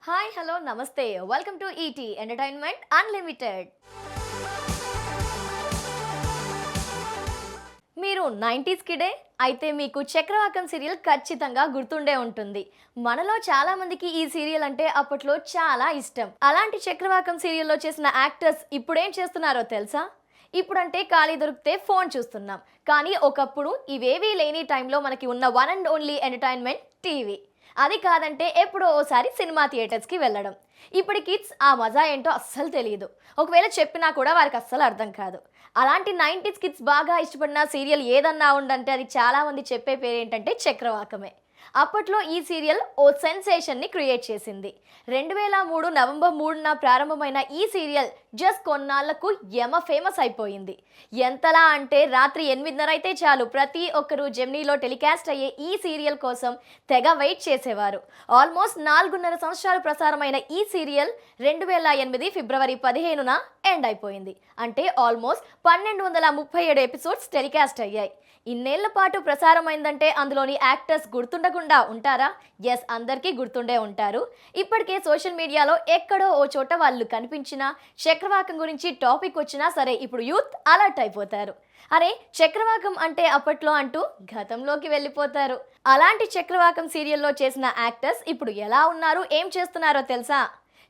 Hi hello నమస్తే welcome to ET entertainment unlimited. మీరు 90s కిడే అయితే మీకు చక్రవాకం సీరియల్ ఖచ్చితంగా గుర్తుండే ఉంటుంది. మనలో చాలా మందికి ఈ సీరియల్ అంటే అప్పట్లో చాలా ఇష్టం. అలాంటి చక్రవాకం సీరియల్లో చేసిన యాక్టర్స్ ఇప్పుడేం చేస్తున్నారో తెలుసా? ఇప్పుడంటే ఖాళీ దొరికితే ఫోన్ చూస్తున్నాం, కానీ ఒకప్పుడు ఇవేవీ లేని టైంలో మనకి ఉన్న one and only entertainment TV. అది కాదంటే ఎప్పుడో ఓసారి సినిమా థియేటర్స్కి వెళ్ళడం. ఇప్పుడు కిడ్స్ ఆ మజా ఏంటో అస్సలు తెలియదు. ఒకవేళ చెప్పినా కూడా వారికి అస్సలు అర్థం కాదు. అలాంటి 90s కిడ్స్ బాగా ఇష్టపడిన సీరియల్ ఏదన్నా ఉందంటే అది చాలామంది చెప్పే పేరేంటంటే చక్రవాకమే. అప్పట్లో ఈ సీరియల్ ఓ సెన్సేషన్ని క్రియేట్ చేసింది. 2003 నవంబర్ 3న ప్రారంభమైన ఈ సీరియల్ జస్ట్ కొన్నాళ్లకు ఫేమస్ అయిపోయింది. ఎంతలా అంటే రాత్రి 8:30 అయితే చాలు ప్రతి ఒక్కరూ జెమినీలో టెలికాస్ట్ అయ్యే ఈ సీరియల్ కోసం తెగ వెయిట్ చేసేవారు. ఆల్మోస్ట్ 4.5 సంవత్సరాలు ప్రసారమైన ఈ సీరియల్ 2008 ఫిబ్రవరి 15న ఎండ్ అయిపోయింది. అంటే ఆల్మోస్ట్ 1237 ఎపిసోడ్స్ టెలికాస్ట్ అయ్యాయి. ఇన్నేళ్ల పాటు ప్రసారమైందంటే అందులోని యాక్టర్స్ గుర్తుండకుండా ఉంటారా? ఎస్, అందరికీ గుర్తుండే ఉంటారు. ఇప్పటికే సోషల్ మీడియాలో ఎక్కడో ఓ చోట వాళ్ళు కనిపించినా, చక్రవాకం గురించి టాపిక్ వచ్చినా సరే ఇప్పుడు యూత్ అలర్ట్ అయిపోతారు. అరే చక్రవాకం అంటే అప్పట్లో అంటూ గతంలోకి వెళ్ళిపోతారు. అలాంటి చక్రవాకం సీరియల్లో చేసిన యాక్టర్స్ ఇప్పుడు ఎలా ఉన్నారు, ఏం చేస్తున్నారో తెలుసా?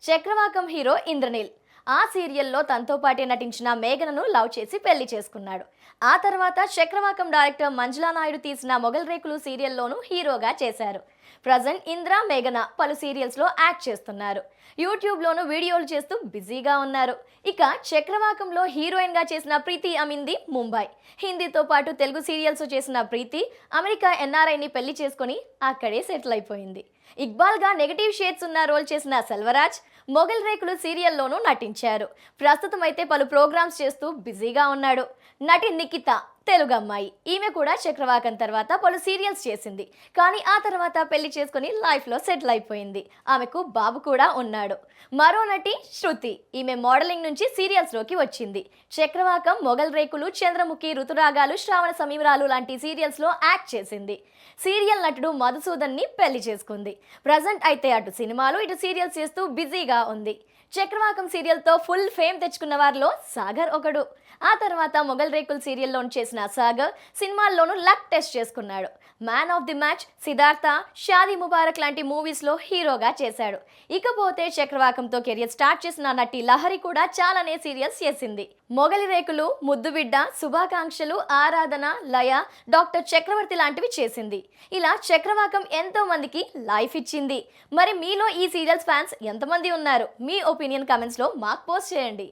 చక్రవాకం హీరో ఇంద్రనీల్ ఆ సీరియల్లో తనతో పాటే నటించిన మేఘనను లవ్ చేసి పెళ్లి చేసుకున్నాడు. ఆ తర్వాత చక్రవాకం డైరెక్టర్ మంజులా నాయుడు తీసిన మొగల్ రేకులు సీరియల్లోనూ హీరోగా చేశారు. ప్రజెంట్ ఇంద్ర, మేఘన పలు సీరియల్స్లో యాక్ట్ చేస్తున్నారు. యూట్యూబ్లోనూ వీడియోలు చేస్తూ బిజీగా ఉన్నారు. ఇక చక్రవాకంలో హీరోయిన్గా చేసిన ప్రీతి అమింది ముంబై. హిందీతో పాటు తెలుగు సీరియల్స్ చేసిన ప్రీతి అమెరికా ఎన్ఆర్ఐని పెళ్లి చేసుకొని అక్కడే సెటిల్ అయిపోయింది. ఇక్బాల్గా నెగటివ్ షేడ్స్ ఉన్న రోల్ చేసిన సెల్వరాజ్ మొగల్ రేకులు సీరియల్లోనూ నటించారు. ప్రస్తుతం అయితే పలు ప్రోగ్రామ్స్ చేస్తూ బిజీగా ఉన్నాడు. నటి నిఖిత తెలుగు అమ్మాయి. ఈమె కూడా చక్రవాకం తర్వాత పలు సీరియల్స్ చేసింది, కానీ ఆ తర్వాత పెళ్లి చేసుకుని లైఫ్లో సెటిల్ అయిపోయింది. ఆమెకు బాబు కూడా ఉన్నాడు. మరో నటి శృతి, ఈమె మోడలింగ్ నుంచి సీరియల్స్లోకి వచ్చింది. చక్రవాకం, మొగల్ రేకులు, చంద్రముఖి, ఋతురాగాలు, శ్రావణ సమీరాలు లాంటి సీరియల్స్లో యాక్ట్ చేసింది. సీరియల్ నటుడు మధుసూదన్ని పెళ్లి చేసుకుంది. ప్రజెంట్ అయితే అటు సినిమాలు ఇటు సీరియల్స్ చేస్తూ బిజీగా ఉంది. చక్రవాకం సీరియల్తో ఫుల్ ఫేమ్ తెచ్చుకున్న వారిలో సాగర్ ఒకడు. ఆ తర్వాత మొగల్ రేకుల్ సీరియల్లో చేసిన సాగర్ సినిమాల్లోనూ లక్ టెస్ట్ చేసుకున్నాడు. Man of the match, Siddhartha, Shaadi Mubarak లాంటి మూవీస్లో హీరోగా చేశాడు. ఇకపోతే చక్రవాకంతో కెరియర్ స్టార్ట్ చేసిన నటి లహరి కూడా చాలానే సీరియల్స్ చేసింది. మొగలి రేకులు, ముద్దుబిడ్డ, శుభాకాంక్షలు, ఆరాధన, లయ, డాక్టర్ చక్రవర్తి లాంటివి చేసింది. ఇలా చక్రవాకం ఎంతో మందికి లైఫ్ ఇచ్చింది. మరి మీలో ఈ సీరియల్స్ ఫ్యాన్స్ ఎంతమంది ఉన్నారు? మీ ఒపీనియన్ కమెంట్స్లో మాకు పోస్ట్ చేయండి.